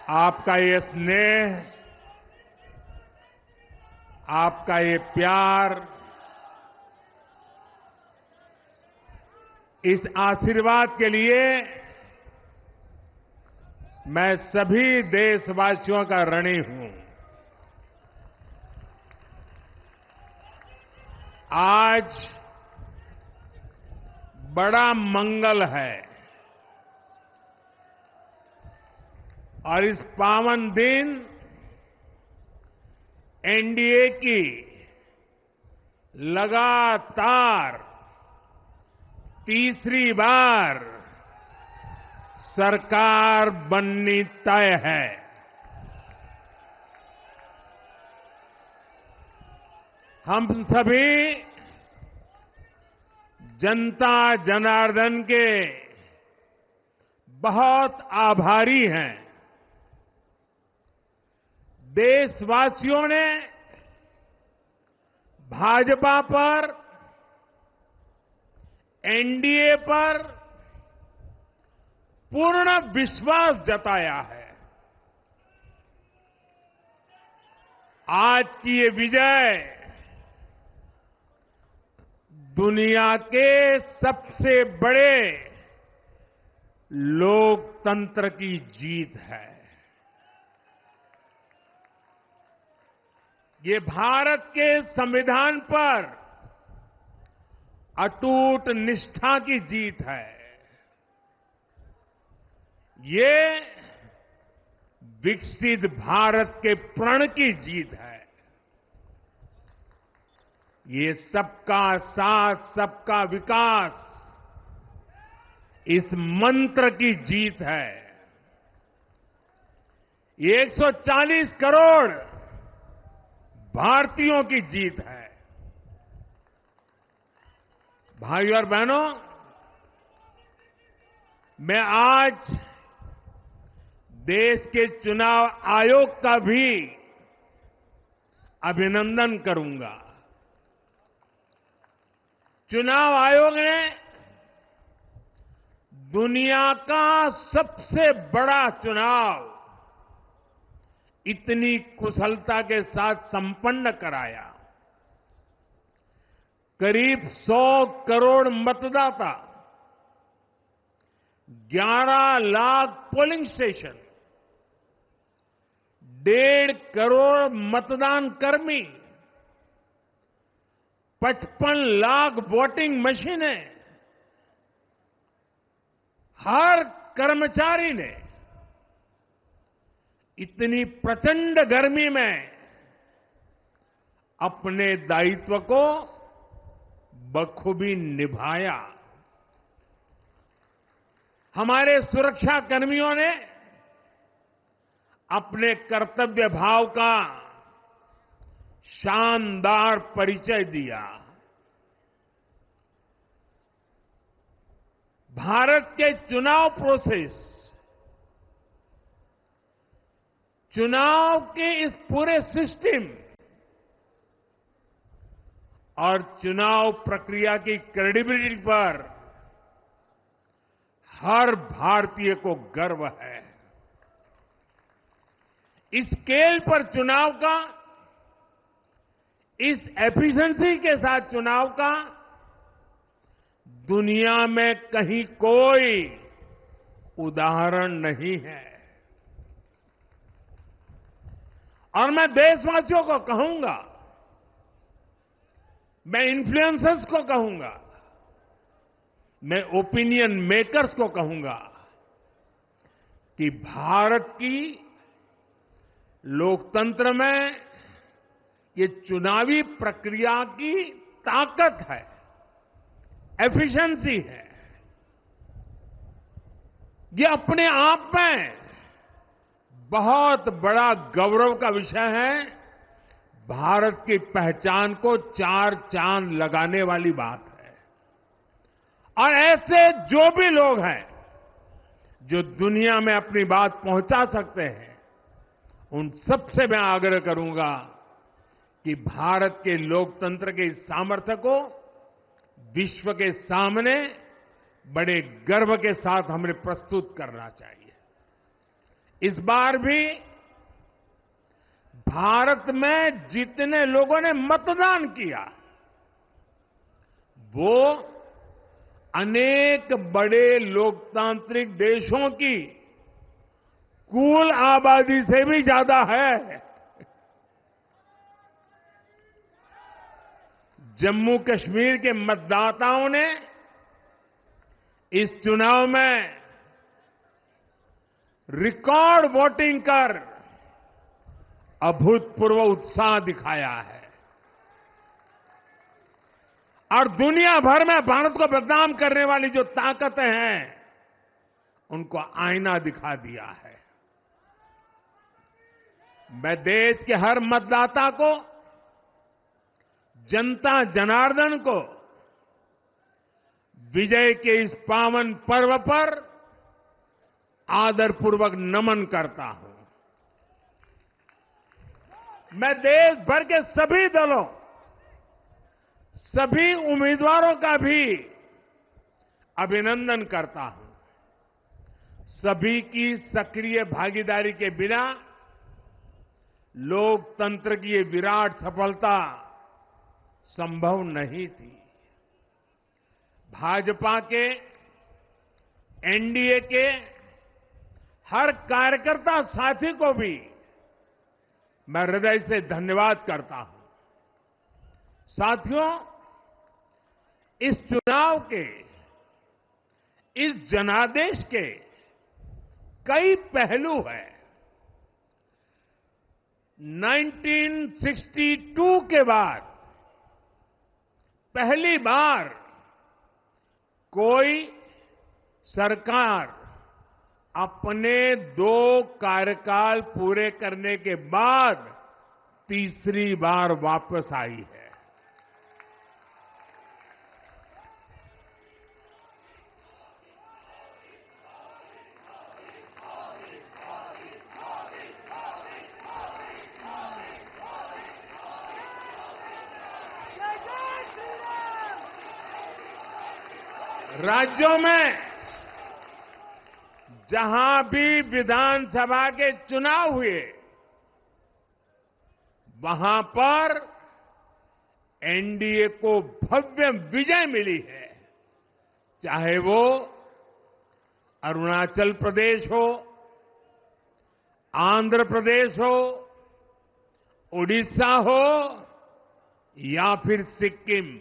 आपका ये स्नेह, आपका ये प्यार, इस आशीर्वाद के लिए मैं सभी देशवासियों का ऋणी हूं। आज बड़ा मंगल है और इस पावन दिन एनडीए की लगातार तीसरी बार सरकार बननी तय है। हम सभी जनता जनार्दन के बहुत आभारी हैं। देशवासियों ने भाजपा पर, एनडीए पर पूर्ण विश्वास जताया है। आज की ये विजय दुनिया के सबसे बड़े लोकतंत्र की जीत है। ये भारत के संविधान पर अटूट निष्ठा की जीत है। ये विकसित भारत के प्रण की जीत है। ये सबका साथ, सबका विकास, इस मंत्र की जीत है। ये 140 करोड़ भारतीयों की जीत है। भाइयों और बहनों, मैं आज देश के चुनाव आयोग का भी अभिनंदन करूंगा। चुनाव आयोग ने दुनिया का सबसे बड़ा चुनाव इतनी कुशलता के साथ संपन्न कराया। करीब 100 करोड़ मतदाता, 11 लाख पोलिंग स्टेशन, 1.5 करोड़ मतदान कर्मी, 55 लाख वोटिंग मशीनें, हर कर्मचारी ने इतनी प्रचंड गर्मी में अपने दायित्व को बखूबी निभाया। हमारे सुरक्षा कर्मियों ने अपने कर्तव्य भाव का शानदार परिचय दिया। भारत के चुनाव प्रोसेस, चुनाव के इस पूरे सिस्टम और चुनाव प्रक्रिया की क्रेडिबिलिटी पर हर भारतीय को गर्व है। इस स्केल पर चुनाव का, इस एफिशिएंसी के साथ चुनाव का दुनिया में कहीं कोई उदाहरण नहीं है। और मैं देशवासियों को कहूंगा, मैं इन्फ्लुएंसर्स को कहूंगा, मैं ओपिनियन मेकर्स को कहूंगा कि भारत की लोकतंत्र में ये चुनावी प्रक्रिया की ताकत है, एफिशिएंसी है। ये अपने आप में बहुत बड़ा गौरव का विषय है। भारत की पहचान को 4 चांद लगाने वाली बात है। और ऐसे जो भी लोग हैं जो दुनिया में अपनी बात पहुंचा सकते हैं, उन सबसे मैं आग्रह करूंगा कि भारत के लोकतंत्र के इस सामर्थ्य को विश्व के सामने बड़े गर्व के साथ हमें प्रस्तुत करना चाहिए। इस बार भी भारत में जितने लोगों ने मतदान किया वो अनेक बड़े लोकतांत्रिक देशों की कुल आबादी से भी ज्यादा है। जम्मू कश्मीर के मतदाताओं ने इस चुनाव में रिकॉर्ड वोटिंग कर अभूतपूर्व उत्साह दिखाया है और दुनिया भर में भारत को बदनाम करने वाली जो ताकतें हैं उनको आईना दिखा दिया है। मैं देश के हर मतदाता को, जनता जनार्दन को विजय के इस पावन पर्व पर आदरपूर्वक नमन करता हूं। मैं देश भर के सभी दलों, सभी उम्मीदवारों का भी अभिनंदन करता हूं। सभी की सक्रिय भागीदारी के बिना लोकतंत्र की ये विराट सफलता संभव नहीं थी। भाजपा के, एनडीए के हर कार्यकर्ता साथी को भी मैं हृदय से धन्यवाद करता हूं। साथियों, इस चुनाव के, इस जनादेश के कई पहलू हैं। 1962 के बाद पहली बार कोई सरकार अपने 2 कार्यकाल पूरे करने के बाद तीसरी बार वापस आई है। राज्यों में जहां भी विधानसभा के चुनाव हुए वहां पर एनडीए को भव्य विजय मिली है। चाहे वो अरुणाचल प्रदेश हो, आंध्र प्रदेश हो, उड़ीसा हो या फिर सिक्किम।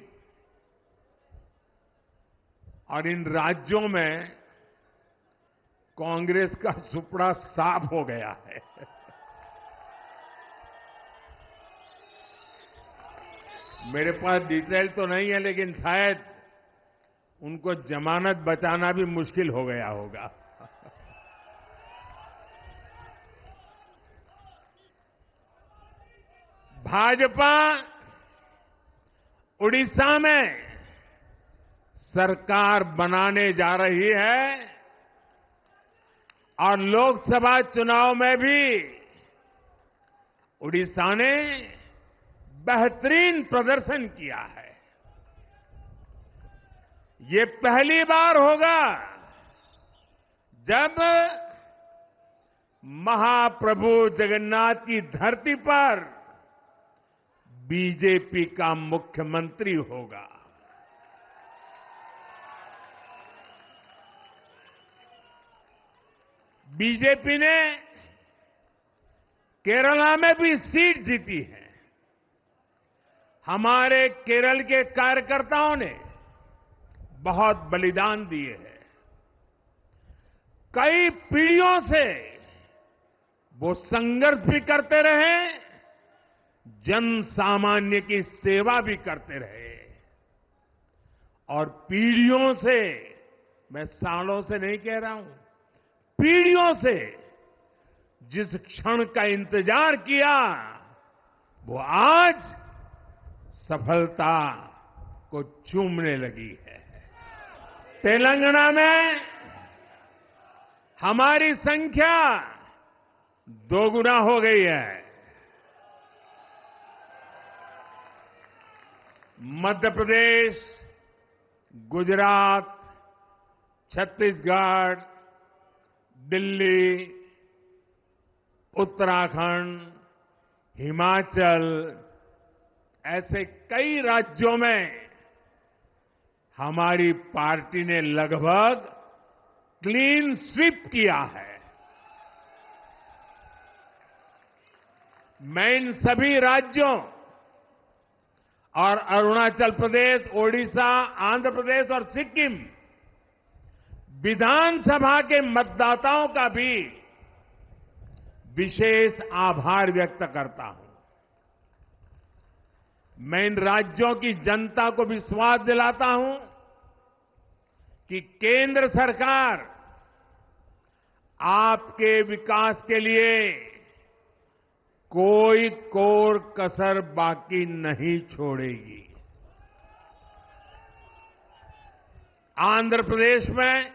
और इन राज्यों में कांग्रेस का सुपड़ा साफ हो गया है। मेरे पास डिटेल तो नहीं है, लेकिन शायद उनको जमानत बचाना भी मुश्किल हो गया होगा। भाजपा उड़ीसा में सरकार बनाने जा रही है और लोकसभा चुनाव में भी उड़ीसा ने बेहतरीन प्रदर्शन किया है। ये पहली बार होगा जब महाप्रभु जगन्नाथ की धरती पर बीजेपी का मुख्यमंत्री होगा। बीजेपी ने केरला में भी सीट जीती है। हमारे केरल के कार्यकर्ताओं ने बहुत बलिदान दिए हैं। कई पीढ़ियों से वो संघर्ष भी करते रहे, जन सामान्य की सेवा भी करते रहे और पीढ़ियों से, मैं सालों से नहीं कह रहा हूं, पीढ़ियों से जिस क्षण का इंतजार किया वो आज सफलता को चूमने लगी है। तेलंगाना में हमारी संख्या 2 गुना हो गई है। मध्य प्रदेश, गुजरात, छत्तीसगढ़, दिल्ली, उत्तराखंड, हिमाचल, ऐसे कई राज्यों में हमारी पार्टी ने लगभग क्लीन स्वीप किया है। मैं इन सभी राज्यों और अरुणाचल प्रदेश, ओडिशा, आंध्र प्रदेश और सिक्किम विधानसभा के मतदाताओं का भी विशेष आभार व्यक्त करता हूं। मैं इन राज्यों की जनता को विश्वास दिलाता हूं कि केंद्र सरकार आपके विकास के लिए कोई कोर कसर बाकी नहीं छोड़ेगी। आंध्र प्रदेश में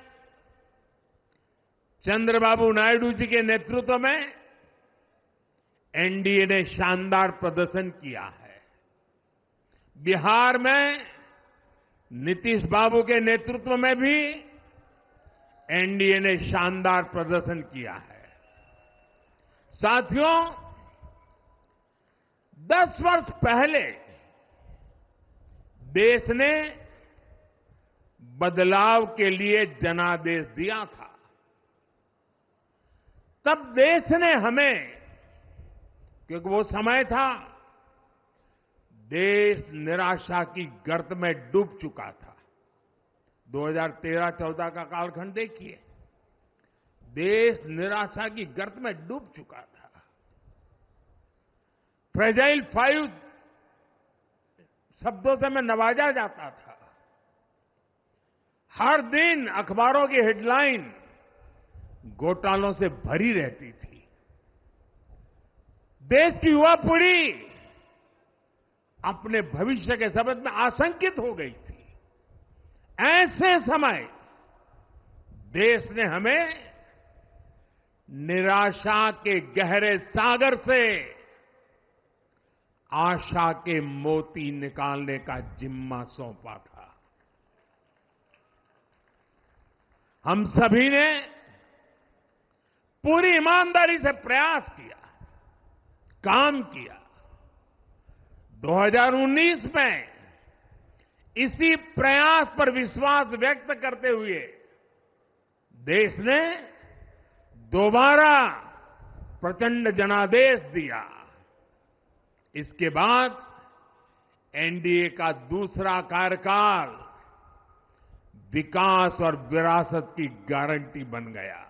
चंद्रबाबू नायडू जी के नेतृत्व में एनडीए ने शानदार प्रदर्शन किया है। बिहार में नीतीश बाबू के नेतृत्व में भी एनडीए ने शानदार प्रदर्शन किया है। साथियों, 10 वर्ष पहले देश ने बदलाव के लिए जनादेश दिया था। तब देश ने हमें, क्योंकि वो समय था देश निराशा की गर्त में डूब चुका था। 2013-14 का कालखंड देखिए, देश निराशा की गर्त में डूब चुका था। फ्रेजाइल 5 शब्दों से मैं नवाजा जाता था। हर दिन अखबारों की हेडलाइन घोटालों से भरी रहती थी। देश की युवा पीढ़ी अपने भविष्य के संबंध में आशंकित हो गई थी। ऐसे समय देश ने हमें निराशा के गहरे सागर से आशा के मोती निकालने का जिम्मा सौंपा था। हम सभी ने पूरी ईमानदारी से प्रयास किया, काम किया। 2019 में इसी प्रयास पर विश्वास व्यक्त करते हुए देश ने दोबारा प्रचंड जनादेश दिया। इसके बाद एनडीए का दूसरा कार्यकाल विकास और विरासत की गारंटी बन गया।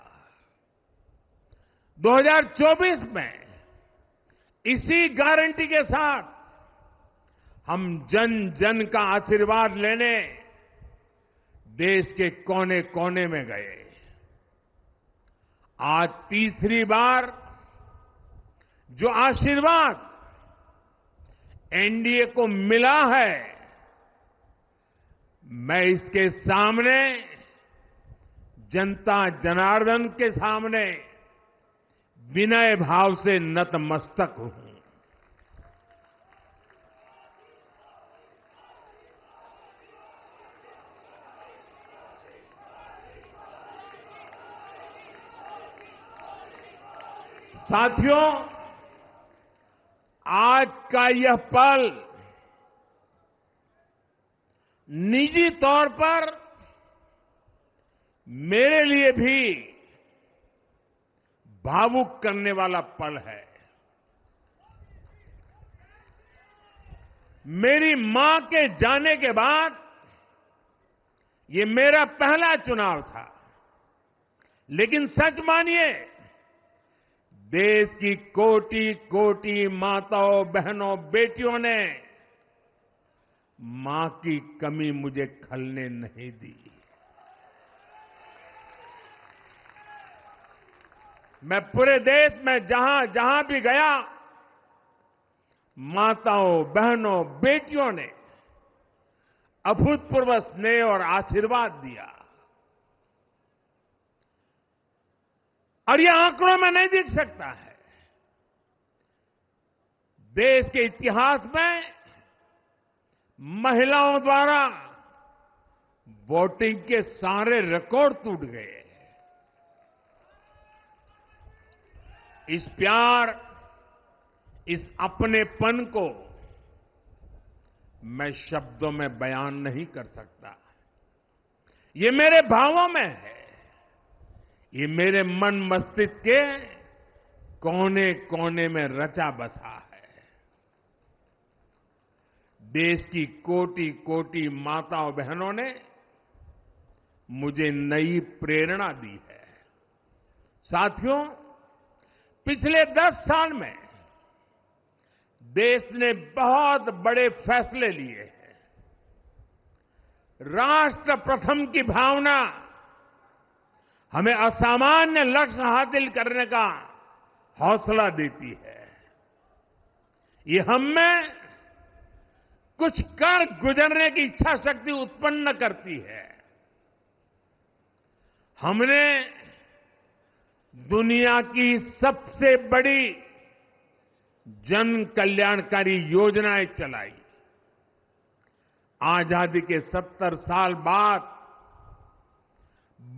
2024 में इसी गारंटी के साथ हम जन जन का आशीर्वाद लेने देश के कोने कोने में गए। आज तीसरी बार जो आशीर्वाद एनडीए को मिला है, मैं इसके सामने, जनता जनार्दन के सामने विनय भाव से नतमस्तक हूं। साथियों, आज का यह पल निजी तौर पर मेरे लिए भी भावुक करने वाला पल है। मेरी मां के जाने के बाद ये मेरा पहला चुनाव था, लेकिन सच मानिए, देश की कोटि कोटि माताओं, बहनों, बेटियों ने मां की कमी मुझे खलने नहीं दी। मैं पूरे देश में जहां जहां भी गया, माताओं, बहनों, बेटियों ने अभूतपूर्व स्नेह और आशीर्वाद दिया। और यह आंकड़ों में नहीं दिख सकता है। देश के इतिहास में महिलाओं द्वारा वोटिंग के सारे रिकॉर्ड टूट गए। इस प्यार, इस अपनेपन को मैं शब्दों में बयान नहीं कर सकता। ये मेरे भावों में है। ये मेरे मन मस्तिष्क के कोने कोने में रचा बसा है। देश की कोटि कोटि माताओं बहनों ने मुझे नई प्रेरणा दी है। साथियों, पिछले 10 साल में देश ने बहुत बड़े फैसले लिए हैं। राष्ट्र प्रथम की भावना हमें असामान्य लक्ष्य हासिल करने का हौसला देती है। ये हम में कुछ कर गुजरने की इच्छा शक्ति उत्पन्न करती है। हमने दुनिया की सबसे बड़ी जन कल्याणकारी योजनाएं चलाई। आजादी के 70 साल बाद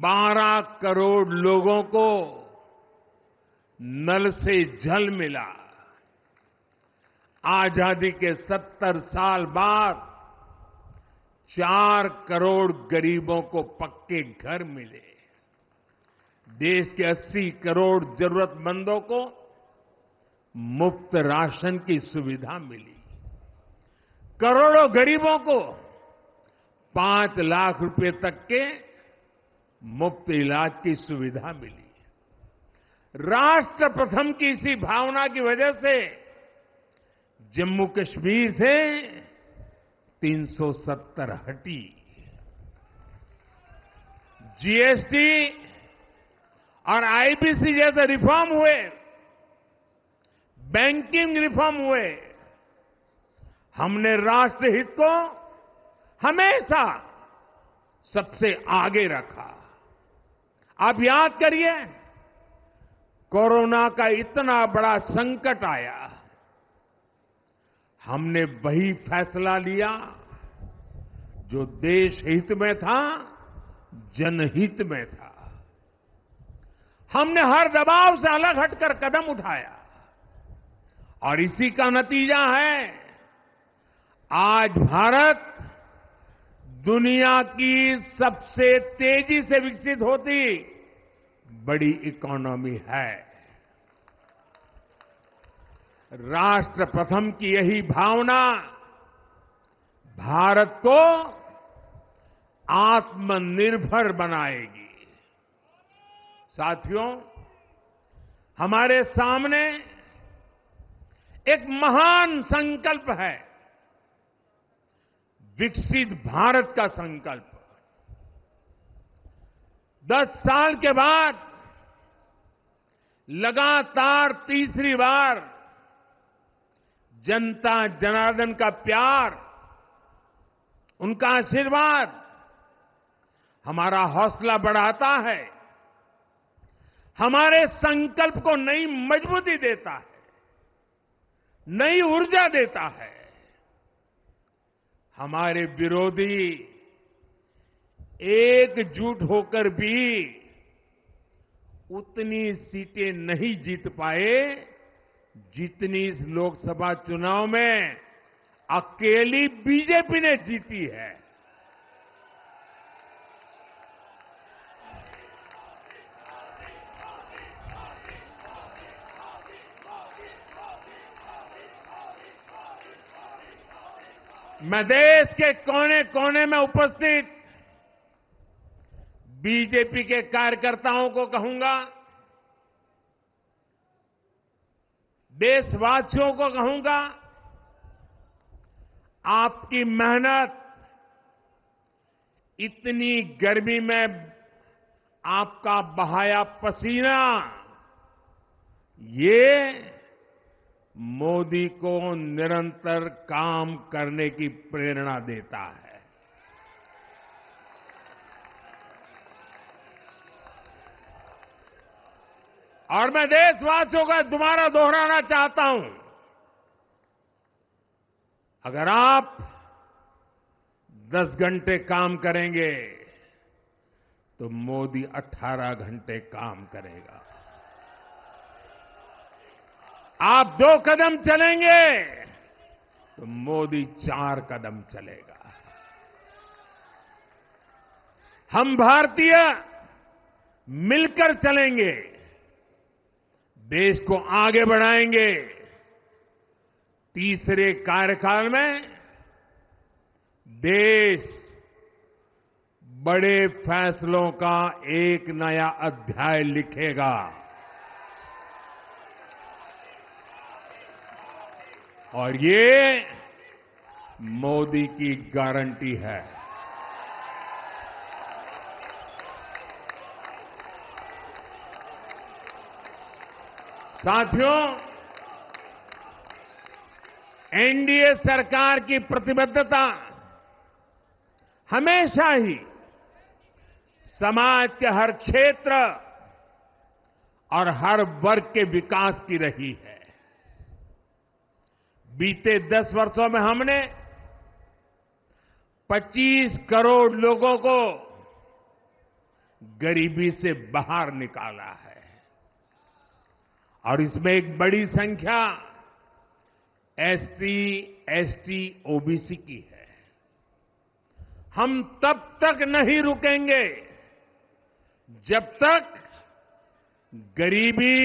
12 करोड़ लोगों को नल से जल मिला। आजादी के 70 साल बाद 4 करोड़ गरीबों को पक्के घर मिले। देश के 80 करोड़ जरूरतमंदों को मुफ्त राशन की सुविधा मिली। करोड़ों गरीबों को 5 लाख रुपए तक के मुफ्त इलाज की सुविधा मिली। राष्ट्र प्रथम की इसी भावना की वजह से जम्मू कश्मीर से 370 हटी। जीएसटी और आईबीसी जैसे रिफॉर्म हुए, बैंकिंग रिफॉर्म हुए। हमने राष्ट्रहित को हमेशा सबसे आगे रखा। आप याद करिए, कोरोना का इतना बड़ा संकट आया, हमने वही फैसला लिया जो देश हित में था, जनहित में था। हमने हर दबाव से अलग हटकर कदम उठाया और इसी का नतीजा है आज भारत दुनिया की सबसे तेजी से विकसित होती बड़ी इकोनॉमी है। राष्ट्र प्रथम की यही भावना भारत को आत्मनिर्भर बनाएगी। साथियों, हमारे सामने एक महान संकल्प है, विकसित भारत का संकल्प। 10 साल के बाद लगातार तीसरी बार जनता जनार्दन का प्यार, उनका आशीर्वाद हमारा हौसला बढ़ाता है, हमारे संकल्प को नई मजबूती देता है, नई ऊर्जा देता है। हमारे विरोधी एकजुट होकर भी उतनी सीटें नहीं जीत पाए जितनी इस लोकसभा चुनाव में अकेली बीजेपी ने जीती है। मैं देश के कोने कोने में उपस्थित बीजेपी के कार्यकर्ताओं को कहूंगा, देशवासियों को कहूंगा, आपकी मेहनत, इतनी गर्मी में आपका बहाया पसीना, ये मोदी को निरंतर काम करने की प्रेरणा देता है। और मैं देशवासियों का दोबारा दोहराना चाहता हूं, अगर आप 10 घंटे काम करेंगे तो मोदी 18 घंटे काम करेगा। आप 2 कदम चलेंगे तो मोदी 4 कदम चलेगा। हम भारतीय मिलकर चलेंगे, देश को आगे बढ़ाएंगे। तीसरे कार्यकाल में देश बड़े फैसलों का एक नया अध्याय लिखेगा और ये मोदी की गारंटी है। साथियों, एनडीए सरकार की प्रतिबद्धता हमेशा ही समाज के हर क्षेत्र और हर वर्ग के विकास की रही है। बीते 10 वर्षों में हमने 25 करोड़ लोगों को गरीबी से बाहर निकाला है और इसमें एक बड़ी संख्या एसटी, एसटी, ओबीसी की है। हम तब तक नहीं रुकेंगे जब तक गरीबी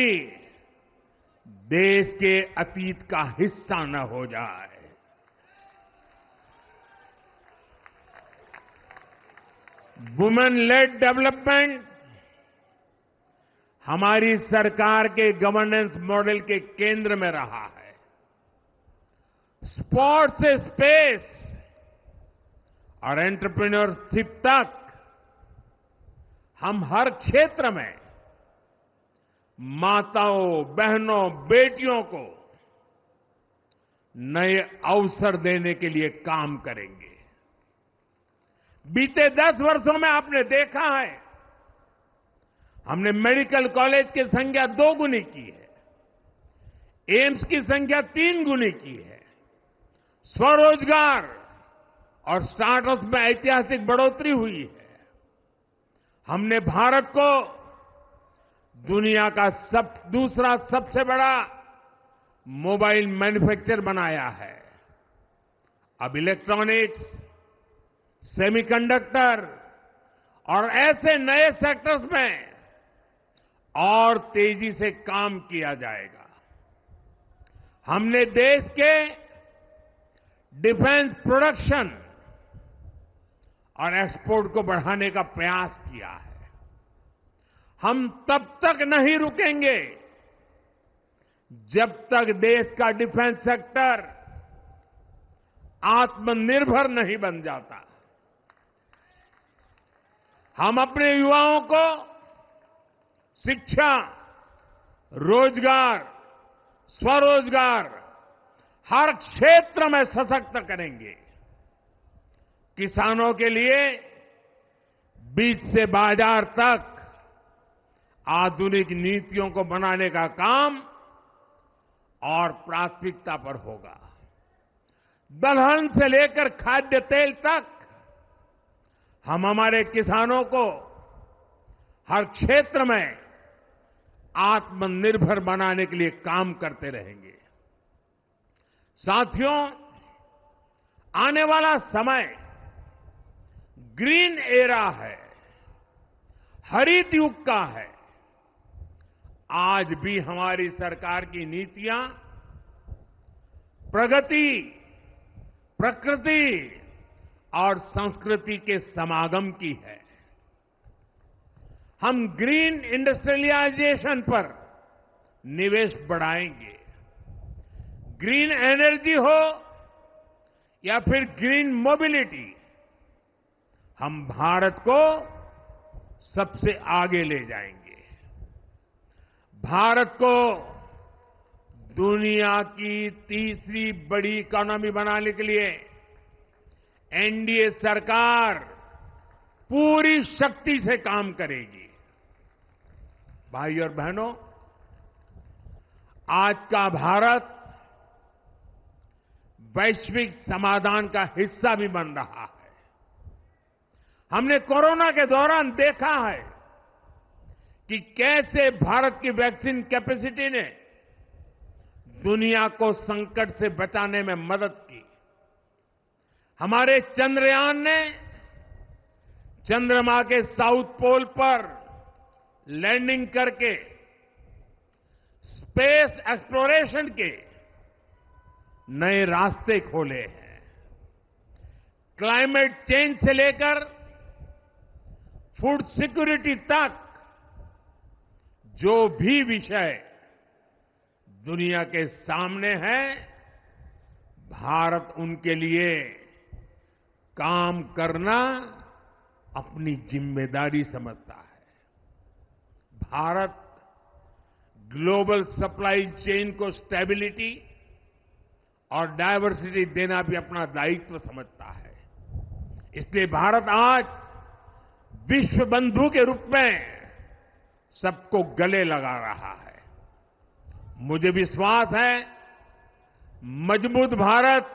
देश के अतीत का हिस्सा न हो जाए। वुमेन लेड डेवलपमेंट हमारी सरकार के गवर्नेंस मॉडल के केंद्र में रहा है। स्पोर्ट्स से स्पेस और एंटरप्रेन्योरशिप तक हम हर क्षेत्र में माताओं, बहनों, बेटियों को नए अवसर देने के लिए काम करेंगे। बीते 10 वर्षों में आपने देखा है, हमने मेडिकल कॉलेज की संख्या 2 गुनी की है, एम्स की संख्या 3 गुनी की है, स्वरोजगार और स्टार्टअप में ऐतिहासिक बढ़ोतरी हुई है। हमने भारत को दुनिया का दूसरा सबसे बड़ा मोबाइल मैन्युफैक्चर बनाया है। अब इलेक्ट्रॉनिक्स, सेमीकंडक्टर और ऐसे नए सेक्टर्स में और तेजी से काम किया जाएगा। हमने देश के डिफेंस प्रोडक्शन और एक्सपोर्ट को बढ़ाने का प्रयास किया है। हम तब तक नहीं रुकेंगे जब तक देश का डिफेंस सेक्टर आत्मनिर्भर नहीं बन जाता। हम अपने युवाओं को शिक्षा, रोजगार, स्वरोजगार हर क्षेत्र में सशक्त करेंगे। किसानों के लिए बीज से बाजार तक आधुनिक नीतियों को बनाने का काम और प्राथमिकता पर होगा। दलहन से लेकर खाद्य तेल तक हम हमारे किसानों को हर क्षेत्र में आत्मनिर्भर बनाने के लिए काम करते रहेंगे। साथियों, आने वाला समय ग्रीन एरा है, हरित युग का है। आज भी हमारी सरकार की नीतियां प्रगति, प्रकृति और संस्कृति के समागम की है। हम ग्रीन इंडस्ट्रियलाइजेशन पर निवेश बढ़ाएंगे। ग्रीन एनर्जी हो या फिर ग्रीन मोबिलिटी, हम भारत को सबसे आगे ले जाएंगे। भारत को दुनिया की तीसरी बड़ी इकोनॉमी बनाने के लिए एनडीए सरकार पूरी शक्ति से काम करेगी। भाई और बहनों, आज का भारत वैश्विक समाधान का हिस्सा भी बन रहा है। हमने कोरोना के दौरान देखा है कि कैसे भारत की वैक्सीन कैपेसिटी ने दुनिया को संकट से बचाने में मदद की। हमारे चंद्रयान ने चंद्रमा के साउथ पोल पर लैंडिंग करके स्पेस एक्सप्लोरेशन के नए रास्ते खोले हैं। क्लाइमेट चेंज से लेकर फूड सिक्योरिटी तक जो भी विषय दुनिया के सामने है, भारत उनके लिए काम करना अपनी जिम्मेदारी समझता है। भारत ग्लोबल सप्लाई चेन को स्टेबिलिटी और डायवर्सिटी देना भी अपना दायित्व समझता है। इसलिए भारत आज विश्व बंधु के रूप में सबको गले लगा रहा है। मुझे विश्वास है मजबूत भारत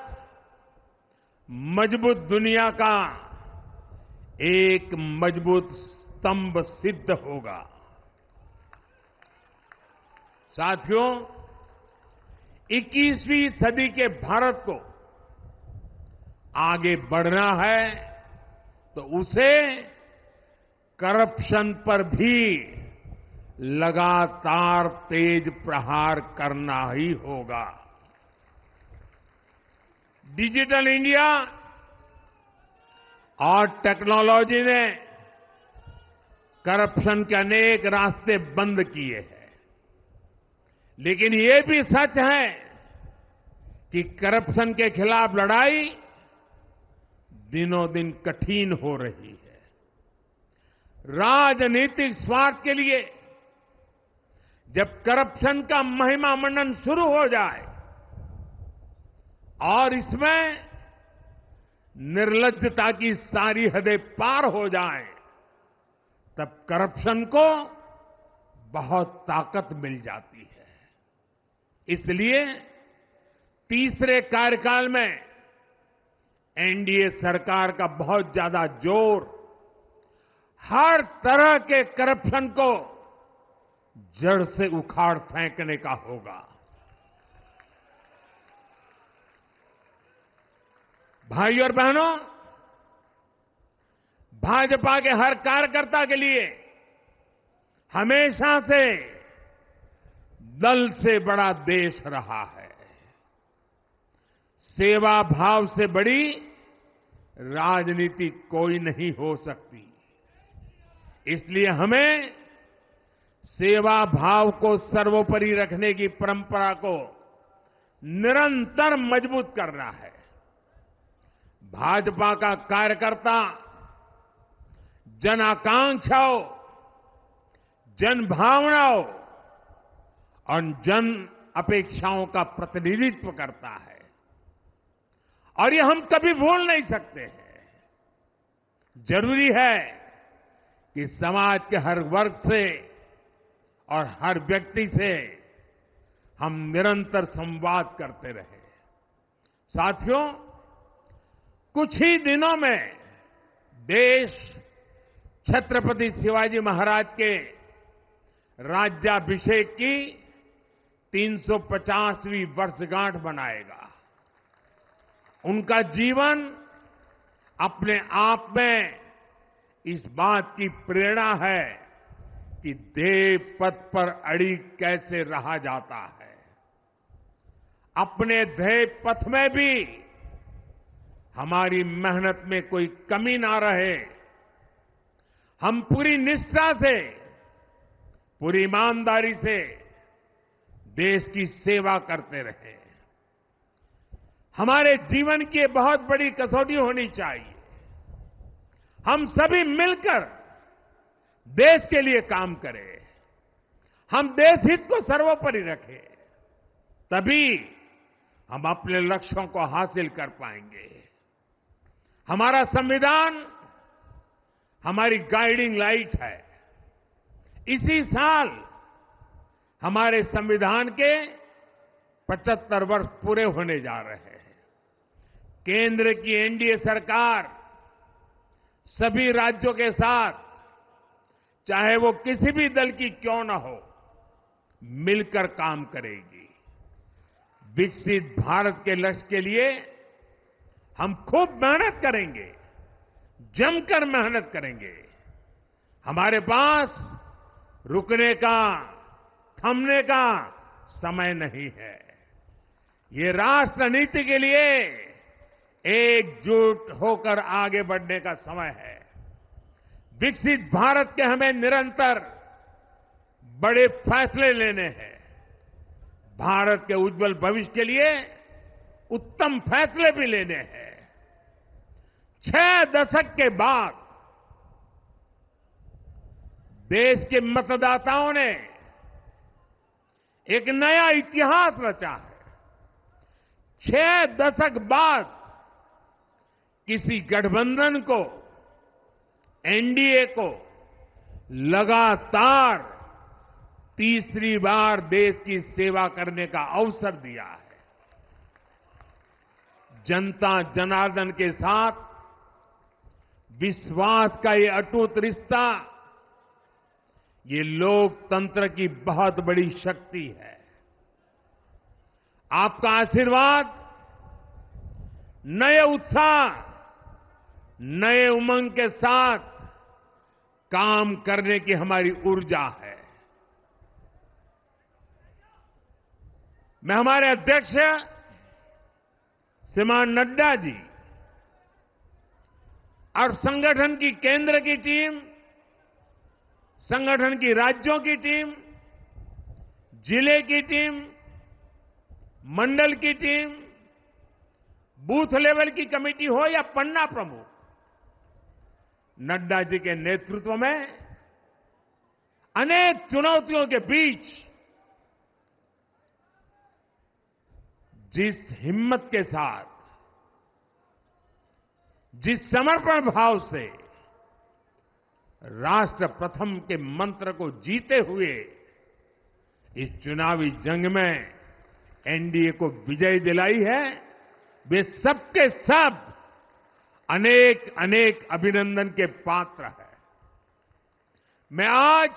मजबूत दुनिया का एक मजबूत स्तंभ सिद्ध होगा। साथियों, 21वीं सदी के भारत को आगे बढ़ना है तो उसे करप्शन पर भी लगातार तेज प्रहार करना ही होगा। डिजिटल इंडिया और टेक्नोलॉजी ने करप्शन के अनेक रास्ते बंद किए हैं, लेकिन ये भी सच है कि करप्शन के खिलाफ लड़ाई दिनों दिन कठिन हो रही है। राजनीतिक स्वार्थ के लिए जब करप्शन का महिमा मंडन शुरू हो जाए और इसमें निर्लज्जता की सारी हदें पार हो जाए, तब करप्शन को बहुत ताकत मिल जाती है। इसलिए तीसरे कार्यकाल में एनडीए सरकार का बहुत ज्यादा जोर हर तरह के करप्शन को जड़ से उखाड़ फेंकने का होगा। भाइयों और बहनों, भाजपा के हर कार्यकर्ता के लिए हमेशा से दल से बड़ा देश रहा है। सेवा भाव से बड़ी राजनीति कोई नहीं हो सकती। इसलिए हमें सेवा भाव को सर्वोपरि रखने की परंपरा को निरंतर मजबूत करना है। भाजपा का कार्यकर्ता जन आकांक्षाओं, जन भावनाओं और जन अपेक्षाओं का प्रतिनिधित्व करता है और ये हम कभी भूल नहीं सकते हैं। जरूरी है कि समाज के हर वर्ग से और हर व्यक्ति से हम निरंतर संवाद करते रहे। साथियों, कुछ ही दिनों में देश छत्रपति शिवाजी महाराज के राज्याभिषेक की 350वीं वर्षगांठ मनाएगा। उनका जीवन अपने आप में इस बात की प्रेरणा है कि ध्येय पथ पर अड़ी कैसे रहा जाता है। अपने ध्येय पथ में भी हमारी मेहनत में कोई कमी ना रहे। हम पूरी निष्ठा से, पूरी ईमानदारी से देश की सेवा करते रहे। हमारे जीवन की बहुत बड़ी कसौटी होनी चाहिए। हम सभी मिलकर देश के लिए काम करें, हम देश हित को सर्वोपरि रखें, तभी हम अपने लक्ष्यों को हासिल कर पाएंगे। हमारा संविधान हमारी गाइडिंग लाइट है। इसी साल हमारे संविधान के 75 वर्ष पूरे होने जा रहे हैं। केंद्र की एनडीए सरकार सभी राज्यों के साथ, चाहे वो किसी भी दल की क्यों न हो, मिलकर काम करेगी। विकसित भारत के लक्ष्य के लिए हम खूब मेहनत करेंगे, जमकर मेहनत करेंगे। हमारे पास रुकने का, थमने का समय नहीं है। ये राष्ट्र नीति के लिए एकजुट होकर आगे बढ़ने का समय है। विकसित भारत के हमें निरंतर बड़े फैसले लेने हैं। भारत के उज्जवल भविष्य के लिए उत्तम फैसले भी लेने हैं। 6 दशक के बाद देश के मतदाताओं ने एक नया इतिहास रचा है। 6 दशक बाद किसी गठबंधन को, एनडीए को लगातार तीसरी बार देश की सेवा करने का अवसर दिया है। जनता जनार्दन के साथ विश्वास का ये अटूट रिश्ता, ये लोकतंत्र की बहुत बड़ी शक्ति है। आपका आशीर्वाद नए उत्साह, नए उमंग के साथ काम करने की हमारी ऊर्जा है। मैं हमारे अध्यक्ष श्रीमान नड्डा जी और संगठन की केंद्र की टीम, संगठन की राज्यों की टीम, जिले की टीम, मंडल की टीम, बूथ लेवल की कमेटी हो या पन्ना प्रमुख, नड्डा जी के नेतृत्व में अनेक चुनौतियों के बीच जिस हिम्मत के साथ, जिस समर्पण भाव से राष्ट्र प्रथम के मंत्र को जीते हुए इस चुनावी जंग में एनडीए को विजय दिलाई है, वे सबके सब अनेक अनेक अभिनंदन के पात्र हैं। मैं आज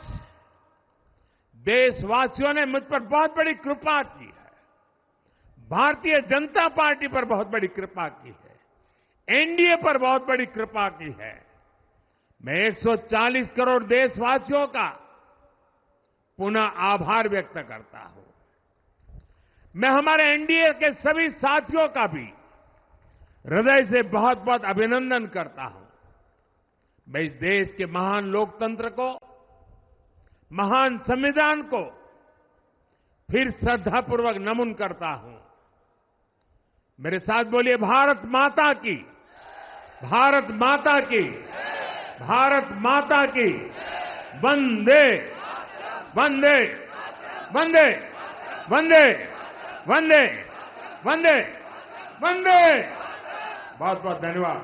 देशवासियों ने मुझ पर बहुत बड़ी कृपा की है, भारतीय जनता पार्टी पर बहुत बड़ी कृपा की है, एनडीए पर बहुत बड़ी कृपा की है। मैं 140 करोड़ देशवासियों का पुनः आभार व्यक्त करता हूं। मैं हमारे एनडीए के सभी साथियों का भी हृदय से बहुत बहुत अभिनंदन करता हूं। मैं इस देश के महान लोकतंत्र को, महान संविधान को फिर श्रद्धापूर्वक नमन करता हूं। मेरे साथ बोलिए, भारत माता की, भारत माता की, भारत माता की, वंदे वंदे वंदे वंदे वंदे वंदे वंदे। बहुत बहुत धन्यवाद।